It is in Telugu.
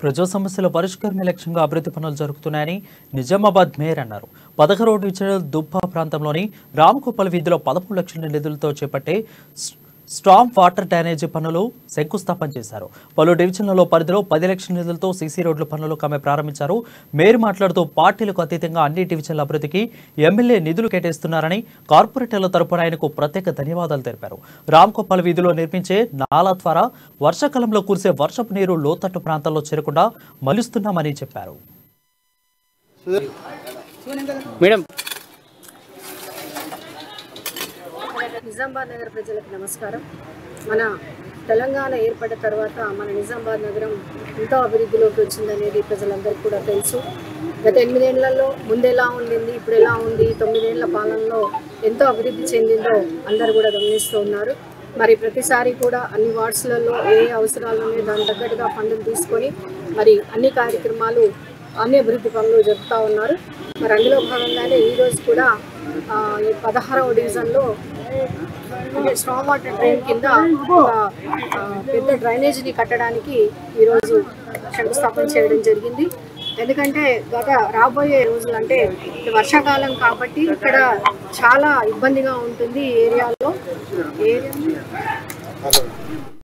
ప్రజా సమస్యల పరిష్కారమే లక్ష్యంగా అభివృద్ధి పనులు జరుగుతున్నాయని నిజామాబాద్ మేయర్ అన్నారు. 11 డివిజనల్ దుబ్బా ప్రాంతంలోని రామగోపాల్ వీధిలో 13 లక్షల నిధులతో చేపట్టే స్టామ్ వాటర్ డ్రైనేజీ పనులు శంకుస్థాపన చేశారు. పలు డివిజన్లలో పరిధిలో 10 లక్షల నిధులతో సీసీ రోడ్ల పనులు ఆమె ప్రారంభించారు. మేయర్ మాట్లాడుతూ పార్టీలకు అతీతంగా అన్ని డివిజన్ల అభివృద్ధికి ఎమ్మెల్యే నిధులు కేటాయిస్తున్నారని, కార్పొరేటర్ల తరపున ఆయనకు ప్రత్యేక ధన్యవాదాలు తెలిపారు. రామగోపాల్ వీధిలో నిర్మించే నాలా ద్వారా వర్షాకాలంలో కురిసే వర్షపు నీరు లోతట్టు ప్రాంతాల్లో చేరకుండా మలుస్తున్నామని చెప్పారు. నిజామాబాద్ నగర ప్రజలకు నమస్కారం. మన తెలంగాణ ఏర్పడిన తర్వాత మన నిజామాబాద్ నగరం ఎంతో అభివృద్ధిలోకి వచ్చిందనేది ప్రజలందరికీ కూడా తెలుసు. గత 8 ఏళ్లలో ముందెలా ఉండింది, ఇప్పుడు ఎలా ఉంది, 9 ఏళ్ల పాలనలో ఎంతో అభివృద్ధి చెందిందో అందరూ కూడా గమనిస్తూ ఉన్నారు. మరి ప్రతిసారి కూడా అన్ని వార్డ్స్లలో ఏ అవసరాలు ఉన్నాయో దాని తగ్గట్టుగా ఫండ్లు తీసుకొని మరి అన్ని కార్యక్రమాలు అన్ని అభివృద్ధి పనులు జరుపుతూ ఉన్నారు. మరి అందులో భాగంగానే ఈరోజు కూడా ఈ 16వ డివిజన్లో స్ట్రాంగ్ వాటర్ డ్రైన్ కింద పెద్ద డ్రైనేజీని కట్టడానికి ఈరోజు శంకుస్థాపన చేయడం జరిగింది. ఎందుకంటే రాబోయే రోజులు అంటే వర్షాకాలం కాబట్టి ఇక్కడ చాలా ఇబ్బందిగా ఉంటుంది ఈ ఏరియాలో.